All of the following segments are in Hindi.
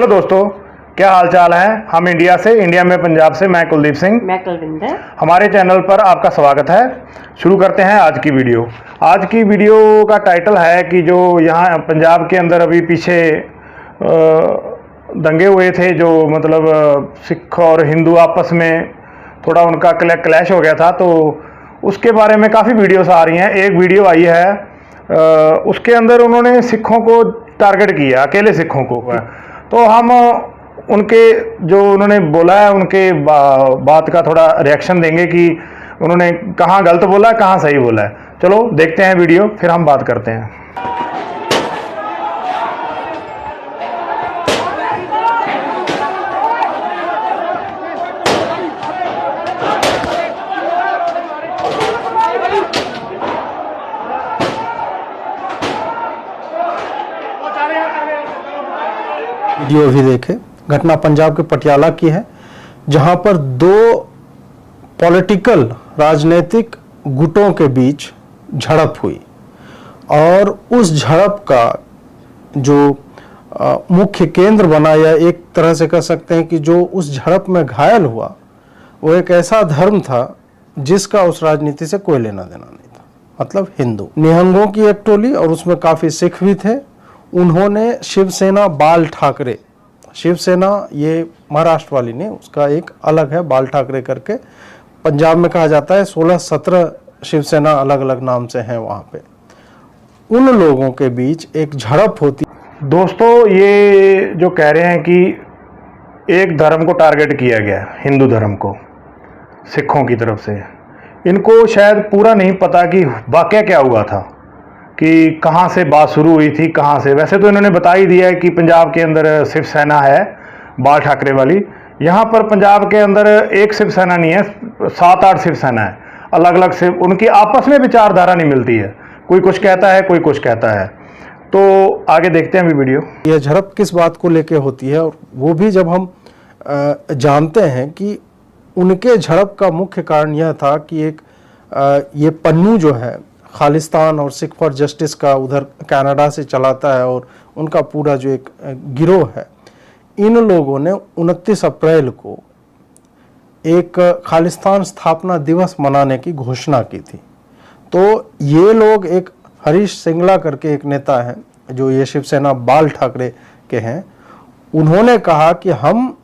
हेलो दोस्तों, क्या हाल चाल है। हम इंडिया में पंजाब से मैं कुलदीप सिंह, मैं कुलविंदर। हमारे चैनल पर आपका स्वागत है। शुरू करते हैं आज की वीडियो। आज की वीडियो का टाइटल है कि जो यहाँ पंजाब के अंदर अभी पीछे दंगे हुए थे, जो मतलब सिख और हिंदू आपस में थोड़ा उनका क्लैश हो गया था, तो उसके बारे में काफ़ी वीडियोस आ रही हैं। एक वीडियो आई है, उसके अंदर उन्होंने सिखों को टारगेट किया, अकेले सिखों को। तो हम उनके जो उन्होंने बोला है उनके बात का थोड़ा रिएक्शन देंगे कि उन्होंने कहाँ गलत बोला, कहाँ सही बोला है। चलो देखते हैं वीडियो, फिर हम बात करते हैं। वीडियो भी देखे। घटना पंजाब के पटियाला की है, जहां पर दो पॉलिटिकल राजनीतिक गुटों के बीच झड़प हुई और उस झड़प का जो मुख्य केंद्र बना, या एक तरह से कह सकते हैं कि जो उस झड़प में घायल हुआ वो एक ऐसा धर्म था जिसका उस राजनीति से कोई लेना देना नहीं था, मतलब हिंदू। निहंगों की एक टोली, और उसमें काफी सिख भी थे, उन्होंने शिवसेना बाल ठाकरे, शिवसेना ये महाराष्ट्र वाली नहीं, उसका एक अलग है बाल ठाकरे करके, पंजाब में कहा जाता है 16-17 शिवसेना अलग अलग नाम से हैं वहां पे। उन लोगों के बीच एक झड़प होती। दोस्तों, ये जो कह रहे हैं कि एक धर्म को टारगेट किया गया, हिंदू धर्म को, सिखों की तरफ से, इनको शायद पूरा नहीं पता कि वाकया क्या हुआ था, कि कहाँ से बात शुरू हुई थी, कहाँ से। वैसे तो इन्होंने बता ही दिया है कि पंजाब के अंदर शिवसेना है बाल ठाकरे वाली। यहाँ पर पंजाब के अंदर एक शिवसेना नहीं है, 7-8 शिवसेना है, अलग अलग से उनकी आपस में विचारधारा नहीं मिलती है। कोई कुछ कहता है, कोई कुछ कहता है। तो आगे देखते हैं अभी वीडियो। यह झड़प किस बात को लेके होती है, और वो भी जब हम जानते हैं कि उनके झड़प का मुख्य कारण यह था कि एक ये पन्नू जो है खालिस्तान और सिख फॉर जस्टिस का उधर कनाडा से चलाता है, और उनका पूरा जो एक गिरोह है, इन लोगों ने 29 अप्रैल को एक खालिस्तान स्थापना दिवस मनाने की घोषणा की थी। तो ये लोग, एक हरीश सिंगला करके एक नेता हैं जो ये शिवसेना बाल ठाकरे के हैं, उन्होंने कहा कि हम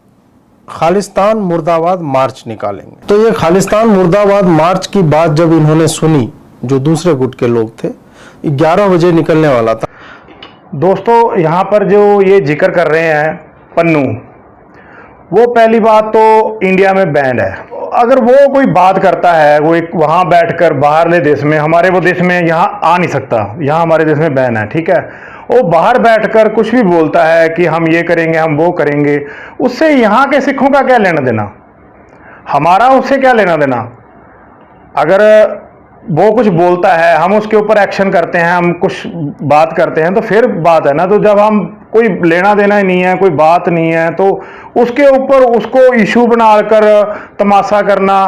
खालिस्तान मुर्दाबाद मार्च निकालेंगे। तो ये खालिस्तान मुर्दाबाद मार्च की बात जब इन्होंने सुनी, जो दूसरे गुट के लोग थे, 11 बजे निकलने वाला था। दोस्तों, यहाँ पर जो ये जिक्र कर रहे हैं पन्नू, वो पहली बात तो इंडिया में बैंड है। अगर वो कोई बात करता है, वो एक वहाँ बैठकर बाहरले देश में, हमारे वो देश में यहाँ आ नहीं सकता, यहाँ हमारे देश में बैन है, ठीक है। वो बाहर बैठकर कुछ भी बोलता है कि हम ये करेंगे, हम वो करेंगे, उससे यहाँ के सिखों का क्या लेना देना, हमारा उससे क्या लेना देना। अगर वो कुछ बोलता है, हम उसके ऊपर एक्शन करते हैं, हम कुछ बात करते हैं, तो फिर बात है ना। तो जब हम कोई लेना देना ही नहीं है, कोई बात नहीं है, तो उसके ऊपर उसको इशू बनाकर तमाशा करना,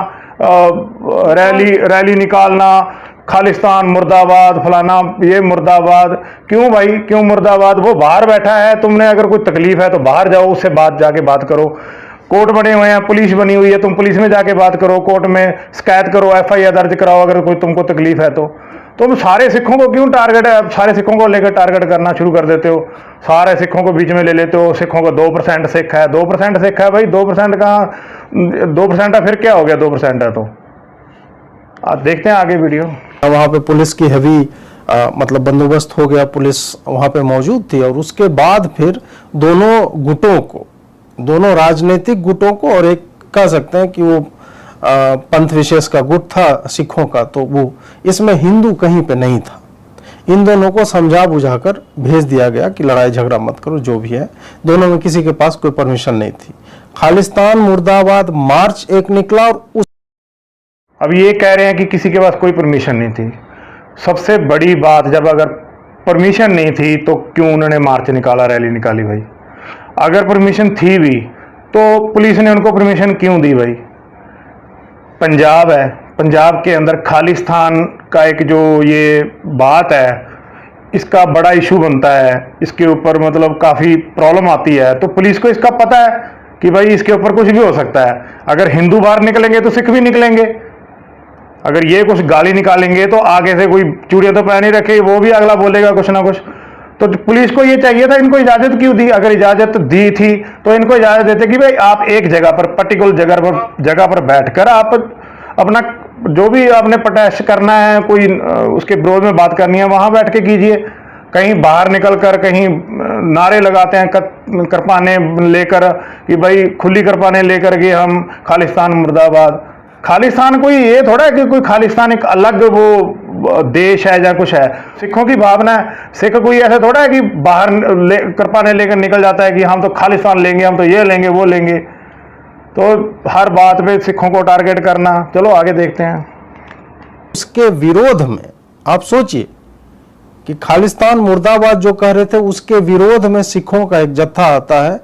रैली निकालना, खालिस्तान मुर्दाबाद, फलाना ये मुर्दाबाद, क्यों भाई, क्यों मुर्दाबाद। वो बाहर बैठा है, तुमने अगर कोई तकलीफ है तो बाहर जाओ, उससे जाके बात करो। कोर्ट बने हुए हैं, पुलिस बनी हुई है, तुम पुलिस में जाके बात करो, कोर्ट में शिकायत करो, FIR दर्ज कराओ अगर कोई तुमको तकलीफ है तो। तुम सारे सिखों को क्यों टारगेट है, सारे सिखों को लेकर टारगेट करना शुरू कर देते हो, सारे सिखों को बीच में ले लेते हो। सिखों को 2% सिख है, 2% सिख है भाई, 2% कहाँ, 2% है, फिर क्या हो गया, 2% है तो। आप देखते हैं आगे वीडियो। वहां पे पुलिस की हेवी मतलब बंदोबस्त हो गया, पुलिस वहां पे मौजूद थी, और उसके बाद फिर दोनों गुटों को, दोनों राजनीतिक गुटों को, और एक कह सकते हैं कि वो पंथ विशेष का गुट था सिखों का, तो वो इसमें हिंदू कहीं पे नहीं था। इन दोनों को समझा बुझाकर भेज दिया गया कि लड़ाई झगड़ा मत करो, जो भी है। दोनों में किसी के पास कोई परमिशन नहीं थी। खालिस्तान मुर्दाबाद मार्च एक निकला, और अब ये कह रहे हैं कि किसी के पास कोई परमिशन नहीं थी। सबसे बड़ी बात, जब अगर परमिशन नहीं थी तो क्यों उन्होंने मार्च निकाला, रैली निकाली भाई। अगर परमिशन थी भी तो पुलिस ने उनको परमिशन क्यों दी भाई। पंजाब है, पंजाब के अंदर खालिस्तान का एक जो ये बात है, इसका बड़ा इशू बनता है, इसके ऊपर मतलब काफ़ी प्रॉब्लम आती है, तो पुलिस को इसका पता है कि भाई इसके ऊपर कुछ भी हो सकता है। अगर हिंदू बाहर निकलेंगे तो सिख भी निकलेंगे, अगर ये कुछ गाली निकालेंगे तो आगे से कोई चूड़ियाँ तो पहनी रखे वो भी अगला बोलेगा कुछ ना कुछ। तो पुलिस को ये चाहिए था, इनको इजाज़त क्यों दी? अगर इजाज़त दी थी तो इनको इजाज़त देते कि भाई आप एक जगह पर, पर्टिकुलर जगह पर बैठकर आप अपना जो भी आपने प्रोटेस्ट करना है, कोई उसके विरोध में बात करनी है, वहाँ बैठ के कीजिए। कहीं बाहर निकल कर कहीं नारे लगाते हैं कृपाने लेकर कि भाई खुली कृपाने लेकर के हम खालिस्तान मुर्दाबाद। खालिस्तान कोई ये थोड़ा है कि कोई खालिस्तान एक अलग वो देश है या कुछ है। सिखों की भावना है, सिख कोई ऐसा थोड़ा है कि बाहर कृपाने लेकर निकल जाता है कि हम तो खालिस्तान लेंगे, हम तो ये लेंगे वो लेंगे। तो हर बात पे सिखों को टारगेट करना। चलो आगे देखते हैं। उसके विरोध में आप सोचिए कि खालिस्तान मुर्दाबाद जो कह रहे थे, उसके विरोध में सिखों का एक जत्था आता है,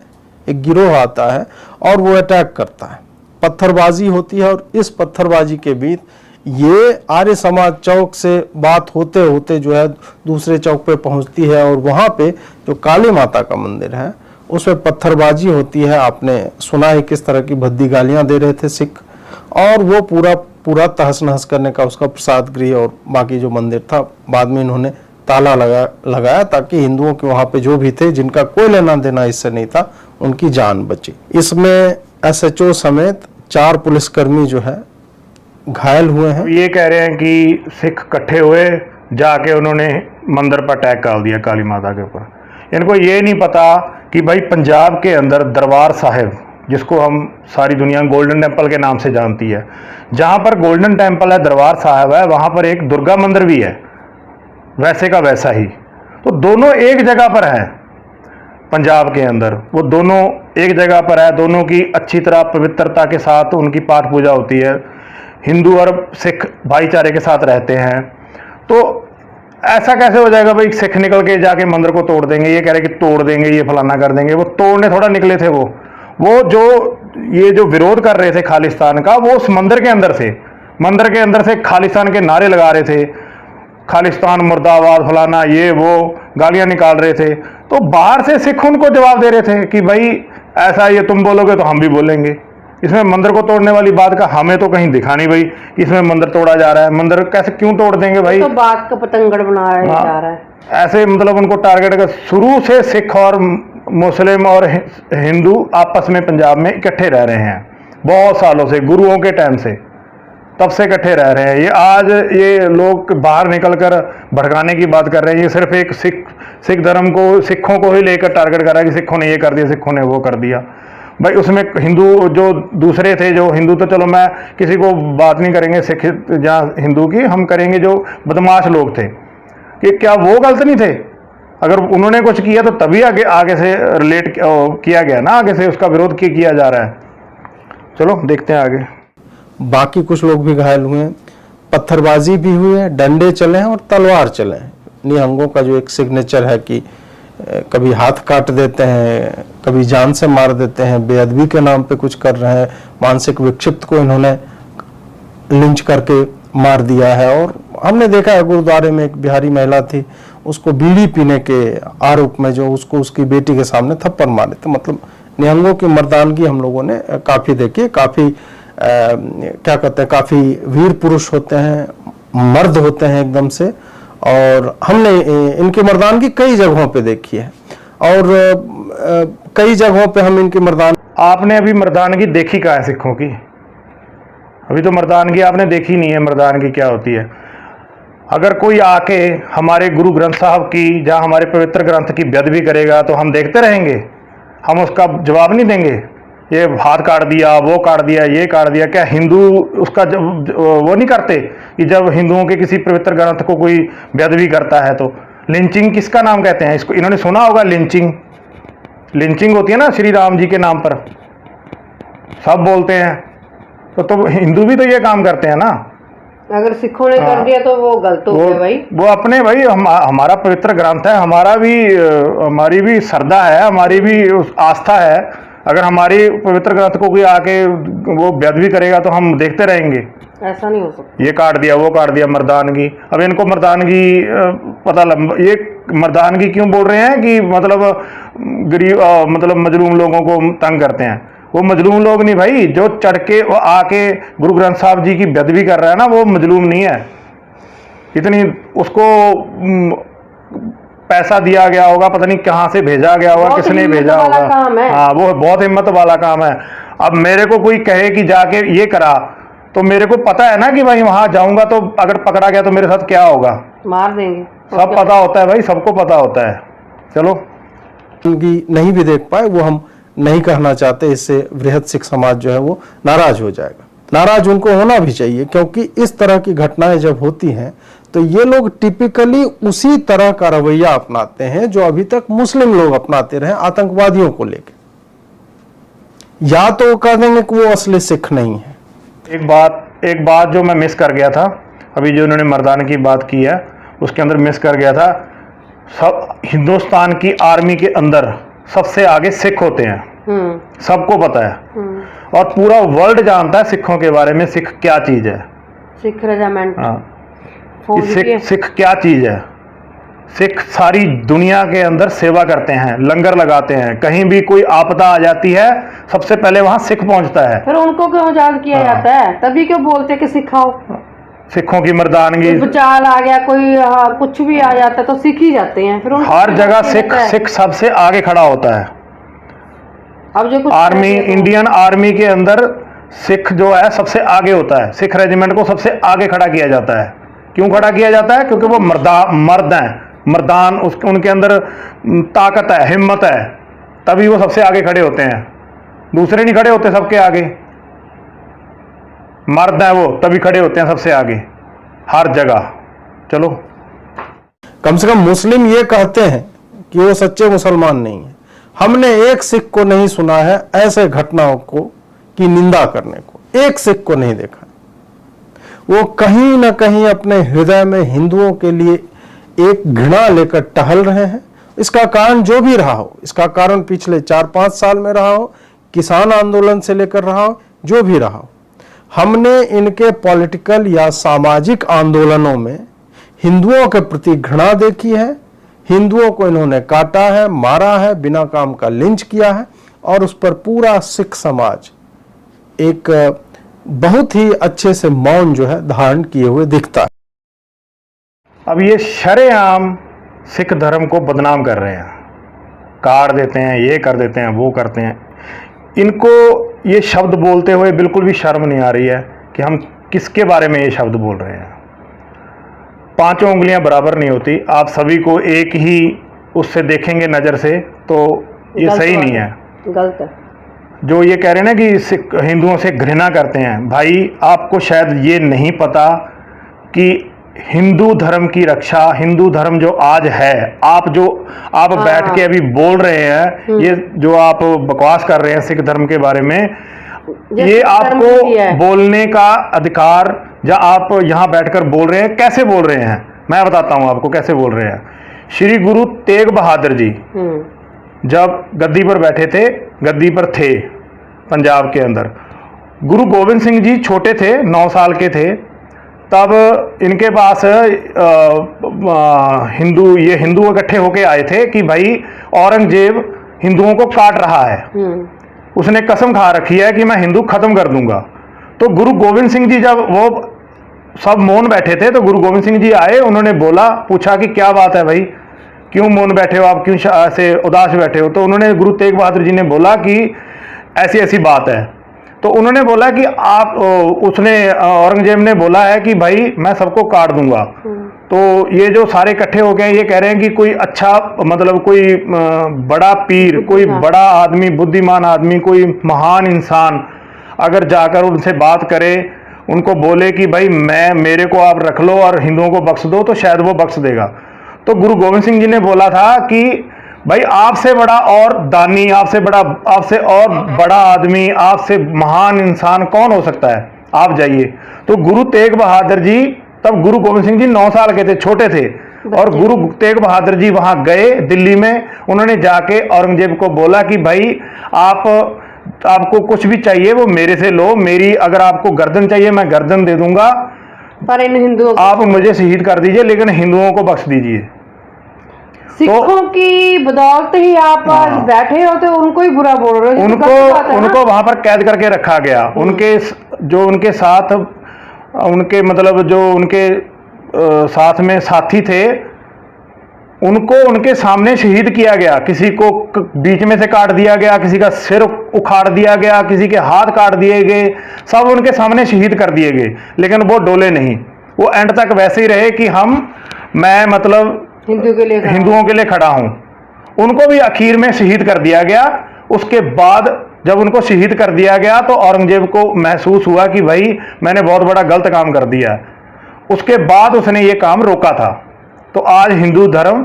एक गिरोह आता है और वो अटैक करता है, पत्थरबाजी होती है। और इस पत्थरबाजी के बीच ये आर्य समाज चौक से बात होते होते जो है दूसरे चौक पे पहुंचती है और वहां पे जो काली माता का मंदिर है उसमें पत्थरबाजी होती है। आपने सुना है किस तरह की भद्दी गालियां दे रहे थे सिख, और वो पूरा तहस नहस करने का उसका प्रसाद गृह और बाकी जो मंदिर था, बाद में इन्होंने ताला लगाया ताकि हिंदुओं के वहां पे जो भी थे जिनका कोई लेना देना इससे नहीं था, उनकी जान बची। इसमें एसएचओ समेत 4 पुलिसकर्मी जो है घायल हुए हैं। ये कह रहे हैं कि सिख इकट्ठे हुए, जाके उन्होंने मंदिर पर अटैक कर दिया काली माता के ऊपर। इनको ये नहीं पता कि भाई पंजाब के अंदर दरबार साहिब, जिसको हम सारी दुनिया गोल्डन टेम्पल के नाम से जानती है, जहाँ पर गोल्डन टेम्पल है, दरबार साहिब है, वहाँ पर एक दुर्गा मंदिर भी है, वैसे का वैसा ही। तो दोनों एक जगह पर है पंजाब के अंदर, वो दोनों एक जगह पर है, दोनों की अच्छी तरह पवित्रता के साथ उनकी पाठ पूजा होती है, हिंदू और सिख भाईचारे के साथ रहते हैं। तो ऐसा कैसे हो जाएगा भाई सिख निकल के जाके मंदिर को तोड़ देंगे? ये कह रहे कि तोड़ देंगे, ये फलाना कर देंगे। वो तोड़ने थोड़ा निकले थे, वो जो ये जो विरोध कर रहे थे खालिस्तान का, वो उस मंदिर के अंदर से खालिस्तान के नारे लगा रहे थे, खालिस्तान मुर्दाबाद फलाना ये वो गालियां निकाल रहे थे। तो बाहर से सिख उनको जवाब दे रहे थे कि भाई ऐसा ये तुम बोलोगे तो हम भी बोलेंगे। इसमें मंदिर को तोड़ने वाली बात का हमें तो कहीं दिखा नहीं भाई कि इसमें मंदिर तोड़ा जा रहा है। मंदिर कैसे क्यों तोड़ देंगे भाई? तो बात का पतंगड़ बनाया जा रहा है। ऐसे मतलब उनको टारगेट कर, शुरू से सिख और मुस्लिम और हिंदू आपस में पंजाब में इकट्ठे रह रहे हैं बहुत सालों से, गुरुओं के टाइम से, तब से इकट्ठे रह रहे हैं। ये आज ये लोग बाहर निकलकर भड़काने की बात कर रहे हैं। ये सिर्फ एक सिख धर्म को, सिखों को ही लेकर टारगेट कर रहा है कि सिखों ने ये कर दिया, सिखों ने वो कर दिया। भाई उसमें हिंदू जो दूसरे थे, जो हिंदू तो चलो मैं किसी को बात नहीं करेंगे सिख या हिंदू की, हम करेंगे जो बदमाश लोग थे, कि क्या वो गलत नहीं थे? अगर उन्होंने कुछ किया तो तभी आगे से रिलेट किया गया ना, आगे से उसका विरोध किया जा रहा है। चलो देखते हैं आगे। बाकी कुछ लोग भी घायल हुए हैं, पत्थरबाजी भी हुई है, डंडे चले हैं और तलवार चले हैं। निहंगों का जो एक सिग्नेचर है कि कभी हाथ काट देते हैं, कभी जान से मार देते हैं, बेअदबी के नाम पे कुछ कर रहे हैं, मानसिक विक्षिप्त को इन्होंने लिंच करके मार दिया है। और हमने देखा है गुरुद्वारे में एक बिहारी महिला थी, उसको बीड़ी पीने के आरोप में जो उसको उसकी बेटी के सामने थप्पड़ मारे थे। मतलब निहंगों की मर्दानगी हम लोगों ने काफी देखी है। काफी क्या कहते हैं, काफी वीर पुरुष होते हैं, मर्द होते हैं एकदम से। और हमने इनकी मर्दानगी कई जगहों पे देखी है और कई जगहों पे हम इनकी आपने अभी मर्दानगी देखी कहाँ है सिखों की? अभी तो मर्दानगी आपने देखी नहीं है, मर्दानगी क्या होती है। अगर कोई आके हमारे गुरु ग्रंथ साहब की या हमारे पवित्र ग्रंथ की बेअदबी करेगा तो हम देखते रहेंगे, हम उसका जवाब नहीं देंगे? ये हाथ काट दिया, वो काट दिया, ये काट दिया, क्या हिंदू उसका वो नहीं करते कि जब हिंदुओं के किसी पवित्र ग्रंथ को कोई बेअदबी करता है तो लिंचिंग किसका नाम कहते हैं? इसको इन्होंने सुना होगा, लिंचिंग होती है ना श्री राम जी के नाम पर, सब बोलते हैं। तो हिंदू भी तो ये काम करते हैं ना। अगर सिखों ने कर दिया तो वो गलत हो गया भाई। वो अपने भाई हमारा पवित्र ग्रंथ है, हमारी भी श्रद्धा है, हमारी भी आस्था है, अगर हमारी पवित्र ग्रंथ को कोई आके वो बेअदबी करेगा तो हम देखते रहेंगे? ऐसा नहीं हो सकता। ये काट दिया, वो काट दिया, मर्दानगी। अब इनको मर्दानगी पता लग, ये मर्दानगी क्यों बोल रहे हैं कि मतलब गरीब मतलब मजलूम लोगों को तंग करते हैं। वो मजलूम लोग नहीं भाई, जो चढ़ के वो आके गुरु ग्रंथ साहब जी की बेअदबी कर रहा है ना, वो मजलूम नहीं है। इतनी उसको पैसा दिया गया होगा, पता नहीं कहाँ से भेजा गया होगा, किसने भेजा होगा। हाँ, वो बहुत हिम्मत वाला काम है। अब मेरे को कोई कहे कि जाके ये करा, तो मेरे को पता है ना कि भाई वहां जाऊंगा तो अगर पकड़ा गया तो मेरे साथ क्या होगा, मार देंगे। सब पता होता है भाई, सबको पता होता है। चलो, उनकी नहीं भी देख पाए वो हम नहीं कहना चाहते, इससे वृहद सिख समाज जो है वो नाराज हो जाएगा। नाराज उनको होना भी चाहिए, क्योंकि इस तरह की घटनाएं जब होती हैं तो ये लोग टिपिकली उसी तरह का रवैया अपनाते हैं जो अभी तक मुस्लिम लोग अपनाते रहे आतंकवादियों को लेकर। या तो वो कह देंगे कि वो असली सिख नहीं है। एक बात जो मैं मिस कर गया था, अभी जो उन्होंने मर्दान की बात की है उसके अंदर मिस कर गया था। सब हिंदुस्तान की आर्मी के अंदर सबसे आगे सिख होते हैं, सबको पता है, और पूरा वर्ल्ड जानता है सिखों के बारे में, सिख क्या चीज है। सिख रेजिमेंट, सिख क्या चीज है। सिख सारी दुनिया के अंदर सेवा करते हैं, लंगर लगाते हैं, कहीं भी कोई आपदा आ जाती है सबसे पहले वहां सिख पहुंचता है। फिर उनको क्यों याद किया जाता है? तभी क्यों बोलते कि सिखाओ। सिखों की मर्दानगी, भूचाल आ गया, कोई कुछ भी आ जाता है तो सीख ही जाते हैं। फिर हर जगह सिख सबसे आगे खड़ा होता है। अब जो कुछ आर्मी, इंडियन आर्मी के अंदर सिख जो है सबसे आगे होता है। सिख रेजिमेंट को सबसे आगे खड़ा किया जाता है। क्यों खड़ा किया जाता है? क्योंकि वो मर्द हैं, मर्दान, उसके उनके अंदर ताकत है, हिम्मत है, तभी वो सबसे आगे खड़े होते हैं। दूसरे नहीं खड़े होते सबके आगे, मर्द है वो तभी खड़े होते हैं सबसे आगे हर जगह। चलो, कम से कम मुस्लिम ये कहते हैं कि वो सच्चे मुसलमान नहीं है। हमने एक सिख को नहीं सुना है ऐसे घटनाओं को की निंदा करने को, एक सिख को नहीं देखा। वो कहीं ना कहीं अपने हृदय में हिंदुओं के लिए एक घृणा लेकर टहल रहे हैं। इसका कारण जो भी रहा हो, इसका कारण पिछले 4-5 साल में रहा हो, किसान आंदोलन से लेकर रहा हो, जो भी रहा हो, हमने इनके पॉलिटिकल या सामाजिक आंदोलनों में हिंदुओं के प्रति घृणा देखी है। हिंदुओं को इन्होंने काटा है, मारा है, बिना काम का लिंच किया है, और उस पर पूरा सिख समाज एक बहुत ही अच्छे से मौन जो है धारण किए हुए दिखता है। अब ये शरेआम सिख धर्म को बदनाम कर रहे हैं, काट देते हैं, ये कर देते हैं, वो करते हैं। इनको ये शब्द बोलते हुए बिल्कुल भी शर्म नहीं आ रही है कि हम किसके बारे में ये शब्द बोल रहे हैं। पांचों उंगलियां बराबर नहीं होती। आप सभी को एक ही उससे देखेंगे नज़र से तो ये सही नहीं है, गलत है। जो ये कह रहे हैं ना कि सिख हिंदुओं से घृणा करते हैं, भाई आपको शायद ये नहीं पता कि हिंदू धर्म की रक्षा, हिंदू धर्म जो आज है, आप बैठ के अभी बोल रहे हैं, ये जो आप बकवास कर रहे हैं सिख धर्म के बारे में, ये आपको बोलने का अधिकार, या आप यहाँ बैठकर बोल रहे हैं, कैसे बोल रहे हैं मैं बताता हूँ आपको कैसे बोल रहे हैं। श्री गुरु तेग बहादुर जी जब गद्दी पर बैठे थे, गद्दी पर थे पंजाब के अंदर, गुरु गोविंद सिंह जी छोटे थे, 9 साल के थे, तब इनके पास हिंदू इकट्ठे होके आए थे कि भाई औरंगजेब हिंदुओं को काट रहा है, उसने कसम खा रखी है कि मैं हिंदू खत्म कर दूंगा। तो गुरु गोविंद सिंह जी जब वो सब मौन बैठे थे तो गुरु गोविंद सिंह जी आए, उन्होंने बोला, पूछा कि क्या बात है भाई, क्यों मौन बैठे हो आप, क्यों ऐसे उदास बैठे हो? तो उन्होंने, गुरु तेग बहादुर जी ने बोला कि ऐसी ऐसी बात है। तो उन्होंने बोला कि औरंगजेब ने बोला है कि भाई मैं सबको काट दूंगा। तो ये जो सारे इकट्ठे हो गए, ये कह रहे हैं कि कोई अच्छा, मतलब कोई बड़ा पीर, कोई बड़ा आदमी, बुद्धिमान आदमी, कोई महान इंसान अगर जाकर उनसे बात करे, उनको बोले कि भाई मेरे को आप रख लो और हिंदुओं को बख्श दो, तो शायद वो बख्श देगा। तो गुरु गोविंद सिंह जी ने बोला था कि भाई आपसे बड़ा और दानी, आपसे और बड़ा आदमी, आपसे महान इंसान कौन हो सकता है, आप जाइए। तो गुरु तेग बहादुर जी, तब गुरु गोविंद सिंह जी 9 साल के थे, छोटे थे, और गुरु तेग बहादुर जी वहां गए दिल्ली में, उन्होंने जाके औरंगजेब को बोला कि भाई आपको कुछ भी चाहिए वो मेरे से लो, मेरी अगर आपको गर्दन चाहिए मैं गर्दन दे दूंगा, पर इन हिंदुओं आप मुझे शहीद कर दीजिए लेकिन हिंदुओं को बख्श दीजिए। सिखों की बदौलत ही आप आज बैठे हो तो उनको ही बुरा बोल रहे हो। उनको वहां पर कैद करके रखा गया। उनके साथ उनके मतलब जो उनके साथ में साथी थे उनको उनके सामने शहीद किया गया। किसी को बीच में से काट दिया गया, किसी का सिर उखाड़ दिया गया, किसी के हाथ काट दिए गए, सब उनके सामने शहीद कर दिए गए, लेकिन वो डोले नहीं। वो एंड तक वैसे ही रहे कि मैं मतलब हिंदुओं के लिए खड़ा हूं। उनको भी आखिर में शहीद कर दिया गया। उसके बाद जब उनको शहीद कर दिया गया तो औरंगजेब को महसूस हुआ कि भाई मैंने बहुत बड़ा गलत काम कर दिया। उसके बाद उसने ये काम रोका था। तो आज हिंदू धर्म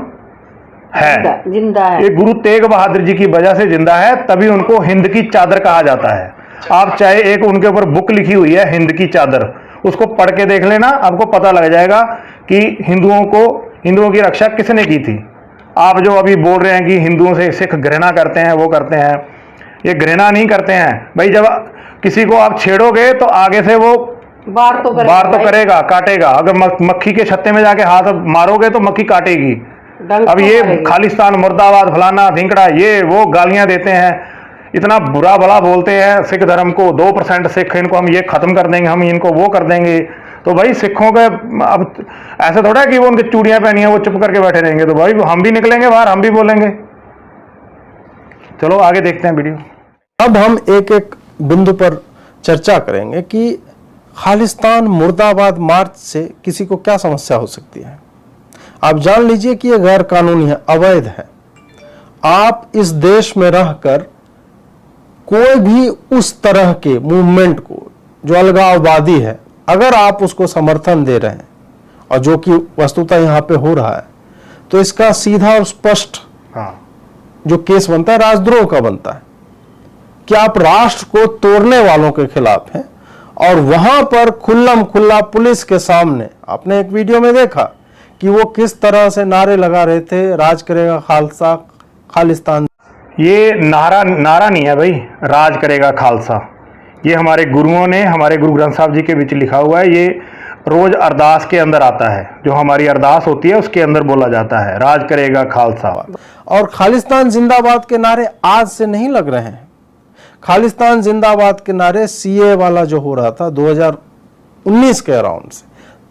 है, जिंदा है। ये गुरु तेग बहादुर जी की वजह से जिंदा है, तभी उनको हिंद की चादर कहा जाता है। आप चाहे एक उनके ऊपर बुक लिखी हुई है हिंद की चादर, उसको पढ़ के देख लेना, आपको पता लग जाएगा कि हिंदुओं की रक्षा किसने की थी। आप जो अभी बोल रहे हैं कि हिंदुओं से सिख घृणा करते हैं, वो करते हैं, ये घृणा नहीं करते हैं भाई। जब किसी को आप छेड़ोगे तो आगे से वो बार तो करेगा, काटेगा। अगर मक्खी के छत्ते में जाके हाथ मारोगे तो मक्खी काटेगी। अब ये खालिस्तान मुर्दाबाद फलाना धिंकड़ा ये वो गालियां देते हैं, इतना बुरा भला बोलते हैं सिख धर्म को। 2% सिख, इनको हम ये खत्म कर देंगे, हम इनको वो कर देंगे। तो भाई सिखों का अब ऐसा थोड़ा है कि वो उनकी चूड़ियां पहनी है वो चुप करके बैठे रहेंगे। तो भाई हम भी निकलेंगे बाहर, हम भी बोलेंगे। चलो आगे देखते हैं वीडियो। अब हम एक एक बिंदु पर चर्चा करेंगे कि खालिस्तान मुर्दाबाद मार्च से किसी को क्या समस्या हो सकती है। आप जान लीजिए कि यह गैर कानूनी है, अवैध है। आप इस देश में रहकर कोई भी उस तरह के मूवमेंट को जो अलगाववादी है, अगर आप उसको समर्थन दे रहे हैं और जो कि वस्तुतः यहां पे हो रहा है, तो इसका सीधा और स्पष्ट जो केस बनता है राजद्रोह का बनता है कि आप राष्ट्र को तोड़ने वालों के खिलाफ हैं। और वहां पर खुल्लम खुल्ला पुलिस के सामने आपने एक वीडियो में देखा कि वो किस तरह से नारे लगा रहे थे, राज करेगा खालसा, खालिस्तान। ये नारा नहीं है भाई, राज करेगा खालसा। ये हमारे गुरुओं ने, हमारे गुरु ग्रंथ साहब जी के बीच लिखा हुआ है। ये रोज अरदास के अंदर आता है, जो हमारी अरदास होती है उसके अंदर बोला जाता है, राज करेगा खालसा। और खालिस्तान जिंदाबाद के नारे आज से नहीं लग रहे हैं। खालिस्तान जिंदाबाद के नारे सीए वाला जो हो रहा था 2019 के अराउंड से,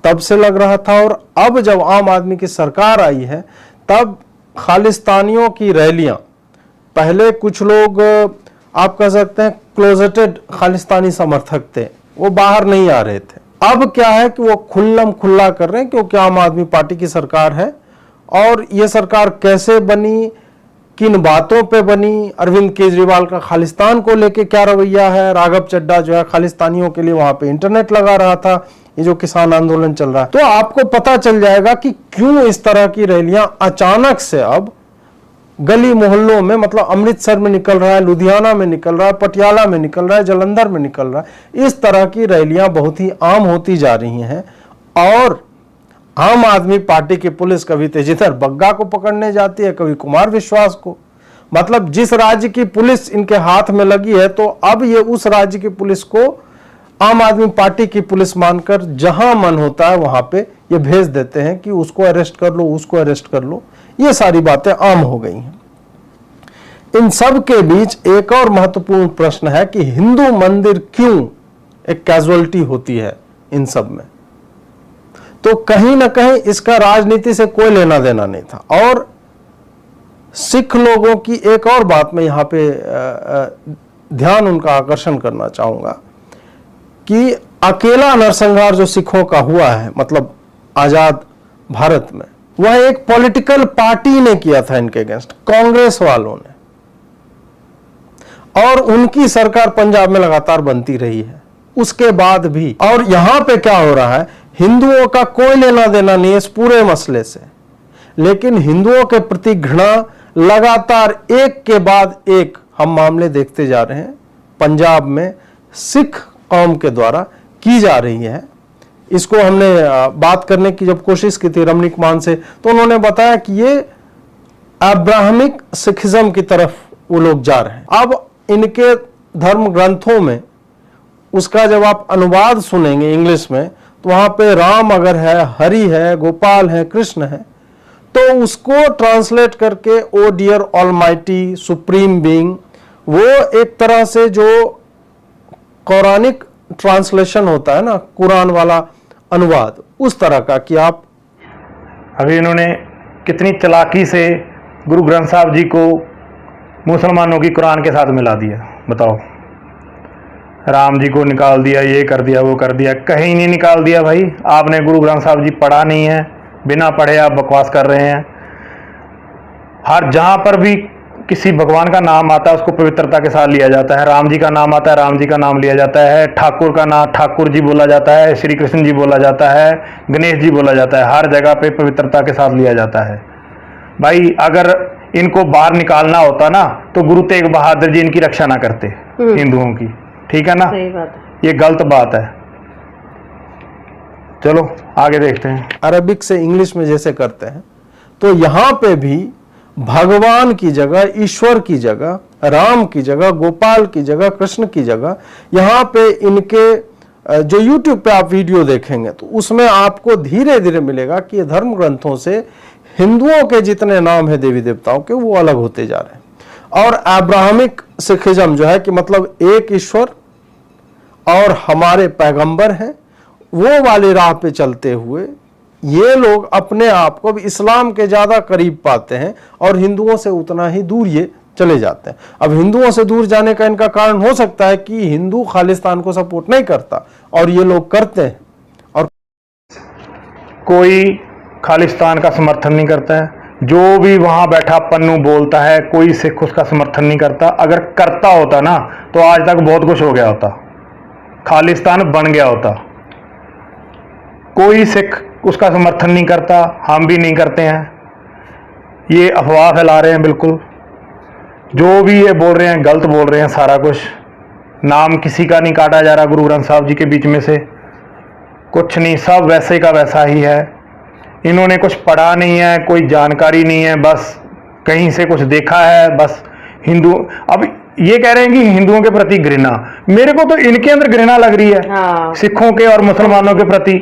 तब से लग रहा था। और अब जब आम आदमी की सरकार आई है तब खालिस्तानियों की रैलियां, पहले कुछ लोग आप कह सकते हैं क्लोजेटेड खालिस्तानी समर्थक थे, वो बाहर नहीं आ रहे थे। अब क्या है कि वो खुल्लम खुल्ला कर रहे हैं क्योंकि आम आदमी पार्टी की सरकार है। और ये सरकार कैसे बनी, किन बातों पे बनी, अरविंद केजरीवाल का खालिस्तान को लेके क्या रवैया है, राघव चड्ढा जो है खालिस्तानियों के लिए वहां पे इंटरनेट लगा रहा था, ये जो किसान आंदोलन चल रहा है, तो आपको पता चल जाएगा कि क्यों इस तरह की रैलियां अचानक से अब गली मोहल्लों में, मतलब अमृतसर में निकल रहा है, लुधियाना में निकल रहा है, पटियाला में निकल रहा है, जालंधर में निकल रहा है। इस तरह की रैलियां बहुत ही आम होती जा रही हैं। और आम आदमी पार्टी की पुलिस कभी तेजिंदर बग्गा को पकड़ने जाती है, कभी कुमार विश्वास को। मतलब जिस राज्य की पुलिस इनके हाथ में लगी है, तो अब ये उस राज्य की पुलिस को आम आदमी पार्टी की पुलिस मानकर जहां मन होता है वहां पे ये भेज देते हैं कि उसको अरेस्ट कर लो, उसको अरेस्ट कर लो। ये सारी बातें आम हो गई हैं। इन सब के बीच एक और महत्वपूर्ण प्रश्न है कि हिंदू मंदिर क्यों एक कैजुअलिटी होती है इन सब में। तो कहीं ना कहीं इसका राजनीति से कोई लेना देना नहीं था। और सिख लोगों की एक और बात में यहां पे ध्यान उनका आकर्षण करना चाहूंगा कि अकेला नरसंहार जो सिखों का हुआ है, मतलब आजाद भारत में, वह एक पॉलिटिकल पार्टी ने किया था इनके अगेंस्ट, कांग्रेस वालों ने। और उनकी सरकार पंजाब में लगातार बनती रही है उसके बाद भी। और यहां पे क्या हो रहा है, हिंदुओं का कोई लेना देना नहीं है इस पूरे मसले से, लेकिन हिंदुओं के प्रति घृणा लगातार एक के बाद एक हम मामले देखते जा रहे हैं। पंजाब में सिख कौम के द्वारा की जा रही है। इसको हमने बात करने की जब कोशिश की थी रमणीक मान से, तो उन्होंने बताया कि ये अब्राहमिक सिखिज्म की तरफ वो लोग जा रहे हैं। अब इनके धर्म ग्रंथों में उसका जब आप अनुवाद सुनेंगे इंग्लिश में, तो वहां पे राम अगर है, हरि है, गोपाल है, कृष्ण है, तो उसको ट्रांसलेट करके ओ डियर ऑलमाइटी सुप्रीम बीइंग, वो एक तरह से जो कौरानिक ट्रांसलेशन होता है ना, कुरान वाला अनुवाद, उस तरह का कि आप अभी इन्होंने कितनी चालाकी से गुरु ग्रंथ साहब जी को मुसलमानों की कुरान के साथ मिला दिया। बताओ, राम जी को निकाल दिया, ये कर दिया, वो कर दिया। कहीं नहीं निकाल दिया भाई, आपने गुरु ग्रंथ साहब जी पढ़ा नहीं है, बिना पढ़े आप बकवास कर रहे हैं। हर जहाँ पर भी किसी भगवान का नाम आता है उसको पवित्रता के साथ लिया जाता है। राम जी का नाम आता है, राम जी का नाम लिया जाता है। ठाकुर का नाम ठाकुर जी बोला जाता है, श्री कृष्ण जी बोला जाता है, गणेश जी बोला जाता है। हर जगह पे पवित्रता के साथ लिया जाता है। भाई अगर इनको बाहर निकालना होता ना, तो गुरु तेग बहादुर जी इनकी रक्षा ना करते हिंदुओं की, ठीक है ना। सही बात है। ये गलत बात है। चलो आगे देखते हैं। अरबिक से इंग्लिश में जैसे करते हैं, तो यहां पे भी भगवान की जगह, ईश्वर की जगह, राम की जगह, गोपाल की जगह, कृष्ण की जगह, यहां पे इनके जो YouTube पे आप वीडियो देखेंगे तो उसमें आपको धीरे धीरे मिलेगा कि ये धर्म ग्रंथों से हिंदुओं के जितने नाम है देवी देवताओं के, वो अलग होते जा रहे हैं। और अब्राहमिक सिखिज्म जो है कि मतलब एक ईश्वर और हमारे पैगंबर हैं, वो वाली राह पे चलते हुए ये लोग अपने आप को भी इस्लाम के ज्यादा करीब पाते हैं और हिंदुओं से उतना ही दूर ये चले जाते हैं। अब हिंदुओं से दूर जाने का इनका कारण हो सकता है कि हिंदू खालिस्तान को सपोर्ट नहीं करता और ये लोग करते हैं, और कोई खालिस्तान का समर्थन नहीं करता है। जो भी वहां बैठा पन्नू बोलता है, कोई सिख उसका समर्थन नहीं करता। अगर करता होता ना तो आज तक बहुत कुछ हो गया होता, खालिस्तान बन गया होता। कोई सिख उसका समर्थन नहीं करता, हम भी नहीं करते हैं। ये अफवाह फैला रहे हैं बिल्कुल। जो भी ये बोल रहे हैं गलत बोल रहे हैं सारा कुछ। नाम किसी का नहीं काटा जा रहा गुरु ग्रंथ साहब जी के बीच में से, कुछ नहीं, सब वैसे का वैसा ही है। इन्होंने कुछ पढ़ा नहीं है, कोई जानकारी नहीं है, बस कहीं से कुछ देखा है। बस हिंदू, अब ये कह रहे हैं कि हिंदुओं के प्रति घृणा। मेरे को तो इनके अंदर घृणा लग रही है हाँ। सिखों के और मुसलमानों के प्रति,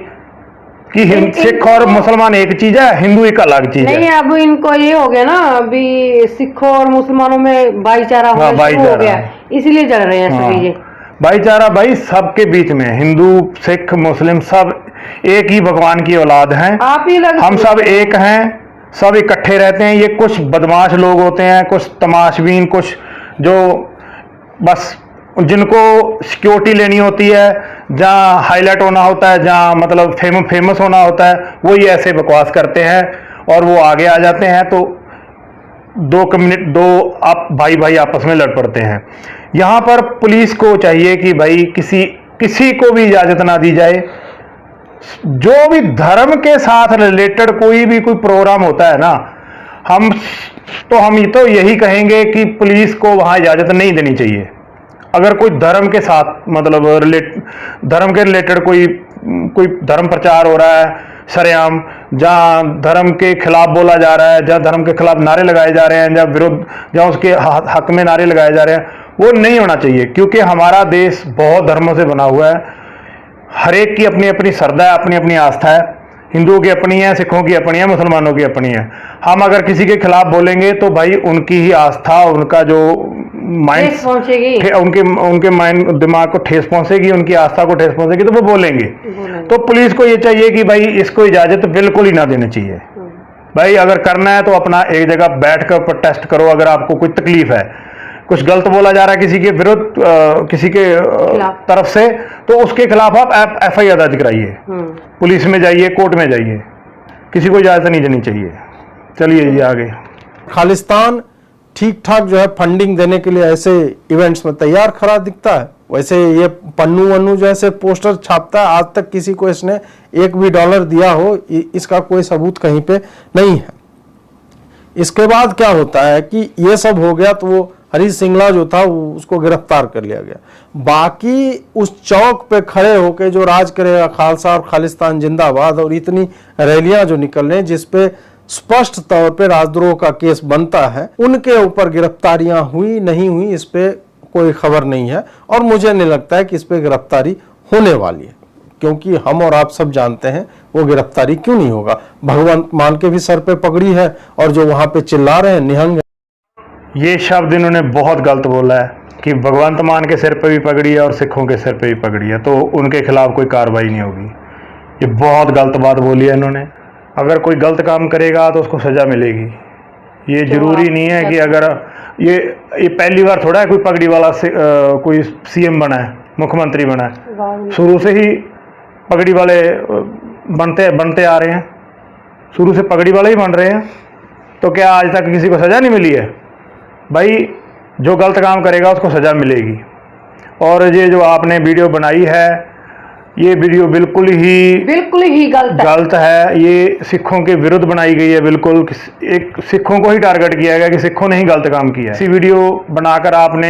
कि सिख और मुसलमान एक चीज है, हिंदू एक अलग चीज है। नहीं, अब इनको ये हो गया ना, अभी सिखों और मुसलमानों में भाईचारा होना शुरू हो गया, इसलिए जल रहे हैं सभी ये। भाईचारा भाई सबके बीच में, हिंदू सिख मुस्लिम सब एक ही भगवान की औलाद हैं। आप ही लग, हम सब एक हैं, सब इकट्ठे रहते हैं। ये कुछ बदमाश लोग होते हैं, कुछ तमाशबीन, कुछ जो बस जिनको सिक्योरिटी लेनी होती है, जहाँ हाईलाइट होना होता है, जहाँ मतलब फेमस होना होता है, वो ये ऐसे बकवास करते हैं और वो आगे आ जाते हैं। तो दो आप भाई आपस में लड़ पड़ते हैं। यहाँ पर पुलिस को चाहिए कि भाई किसी को भी इजाजत ना दी जाए। जो भी धर्म के साथ रिलेटेड कोई प्रोग्राम होता है ना, हम तो यही कहेंगे कि पुलिस को वहां इजाजत नहीं देनी चाहिए। अगर कोई धर्म के साथ मतलब धर्म के रिलेटेड कोई धर्म प्रचार हो रहा है सरेआम, जहाँ धर्म के खिलाफ बोला जा रहा है, जहाँ धर्म के खिलाफ नारे लगाए जा रहे हैं, जहाँ उसके हक में नारे लगाए जा रहे हैं, वो नहीं होना चाहिए। क्योंकि हमारा देश बहुत धर्मों से बना हुआ है। हर एक की अपनी अपनी श्रद्धा है, अपनी अपनी आस्था है। हिंदुओं की अपनी है, सिखों की अपनी है, मुसलमानों की अपनी है। हम अगर किसी के खिलाफ बोलेंगे तो भाई उनकी ही आस्था, उनका जो माइंड पहुंचेगी, उनके माइंड दिमाग को ठेस पहुंचेगी, उनकी आस्था को ठेस पहुंचेगी, तो वो बोलेंगे। तो पुलिस को ये चाहिए कि भाई इसको इजाजत बिल्कुल ही ना देनी चाहिए। भाई अगर करना है तो अपना एक जगह बैठकर प्रोटेस्ट करो। अगर आपको कोई तकलीफ है, कुछ गलत बोला जा रहा है किसी के विरुद्ध, किसी के तरफ से, तो उसके खिलाफ आप FIR दर्ज कराइए, पुलिस में जाइए, कोर्ट में जाइए। किसी को इजाजत नहीं देनी चाहिए। चलिए जी आगे। खालिस्तान ठीक ठाक जो है फंडिंग देने के लिए ऐसे इवेंट्स में तैयार खड़ा दिखता है। वैसे ये पन्नू वन्नू जैसे पोस्टर छापता है, आज तक किसी को इसने $1 भी दिया हो, इसका कोई सबूत कहीं पे नहीं है। इसके बाद क्या होता है कि ये सब हो गया तो वो हरीश सिंगला जो था उसको गिरफ्तार कर लिया गया। बाकी उस चौक पे खड़े होके जो राज करेगा खालसा और खालिस्तान जिंदाबाद और इतनी रैलियां जो निकल रही हैं जिसपे स्पष्ट तौर पे राजद्रोह का केस बनता है, उनके ऊपर गिरफ्तारियां हुई नहीं हुई इस पे कोई खबर नहीं है और मुझे नहीं लगता है कि इस पे गिरफ्तारी होने वाली है, क्योंकि हम और आप सब जानते हैं वो गिरफ्तारी क्यों नहीं होगा। भगवंत मान के भी सर पे पगड़ी है और जो वहां पे चिल्ला रहे हैं निहंग। ये शब्द इन्होंने बहुत गलत बोला है कि भगवंत मान के सिर पे भी पगड़ी है और सिखों के सिर पे भी पगड़ी है, तो उनके खिलाफ कोई कार्रवाई नहीं होगी। ये बहुत गलत बात बोली है इन्होंने। अगर कोई गलत काम करेगा तो उसको सज़ा मिलेगी। ये जरूरी नहीं है कि अगर ये पहली बार थोड़ा है कोई पगड़ी वाला कोई सीएम बना है, मुख्यमंत्री बना है। शुरू से ही पगड़ी वाले बनते आ रहे हैं, शुरू से पगड़ी वाले ही बन रहे हैं। तो क्या आज तक किसी को सज़ा नहीं मिली है? भाई जो गलत काम करेगा उसको सज़ा मिलेगी। और ये जो आपने वीडियो बनाई है, ये वीडियो बिल्कुल ही गलत है। ये सिखों के विरुद्ध बनाई गई है, बिल्कुल एक सिखों को ही टारगेट किया गया कि सिखों ने ही गलत काम किया है। इसी वीडियो बनाकर आपने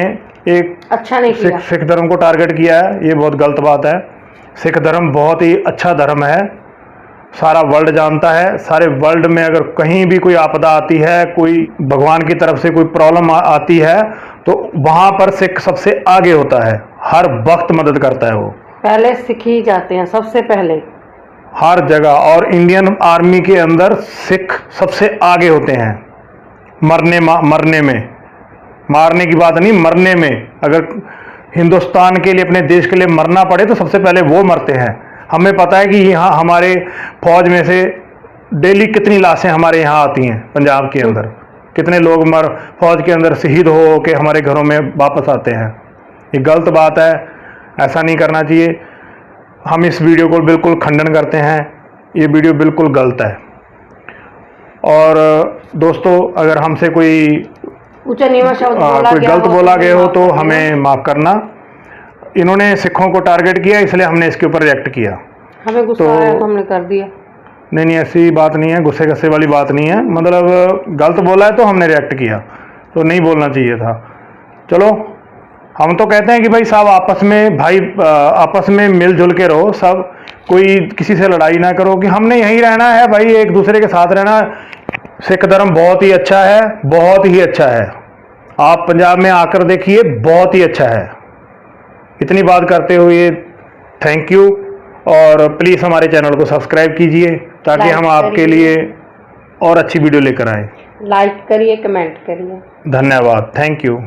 एक अच्छा नहीं किया। सिख धर्म को टारगेट किया है, ये बहुत गलत बात है। सिख धर्म बहुत ही अच्छा धर्म है, सारा वर्ल्ड जानता है। सारे वर्ल्ड में अगर कहीं भी कोई आपदा आती है, कोई भगवान की तरफ से कोई प्रॉब्लम आती है, तो वहाँ पर सिख सबसे आगे होता है, हर वक्त मदद करता है। वो पहले सिख ही जाते हैं सबसे पहले हर जगह। और इंडियन आर्मी के अंदर सिख सबसे आगे होते हैं मरने में। मारने की बात नहीं, मरने में। अगर हिंदुस्तान के लिए, अपने देश के लिए मरना पड़े तो सबसे पहले वो मरते हैं। हमें पता है कि यहाँ हमारे फौज में से डेली कितनी लाशें हमारे यहाँ आती हैं, पंजाब के अंदर कितने लोग फौज के अंदर शहीद हो के हमारे घरों में वापस आते हैं। ये गलत बात है, ऐसा नहीं करना चाहिए। हम इस वीडियो को बिल्कुल खंडन करते हैं, ये वीडियो बिल्कुल गलत है। और दोस्तों, अगर हमसे कोई ऊंचा नीवा शब्द कोई गलत बोला गया हो तो हमें माफ़ करना। इन्होंने सिखों को टारगेट किया, इसलिए हमने इसके ऊपर रिएक्ट किया। हमें गुस्सा आया तो हमने कर दिया। नहीं, ऐसी बात नहीं है, गुस्से गस्से वाली बात नहीं है। मतलब गलत बोला है तो हमने रिएक्ट किया, तो नहीं बोलना चाहिए था। चलो, हम तो कहते हैं कि भाई सब आपस में मिलजुल के रहो, सब कोई किसी से लड़ाई ना करो, कि हमने यहीं रहना है भाई, एक दूसरे के साथ रहना। सिख धर्म बहुत ही अच्छा है, बहुत ही अच्छा है। आप पंजाब में आकर देखिए, बहुत ही अच्छा है। इतनी बात करते हुए थैंक यू, और प्लीज़ हमारे चैनल को सब्सक्राइब कीजिए ताकि हम आपके लिए और अच्छी वीडियो लेकर आएँ। लाइक करिए, कमेंट करिए। धन्यवाद, थैंक यू।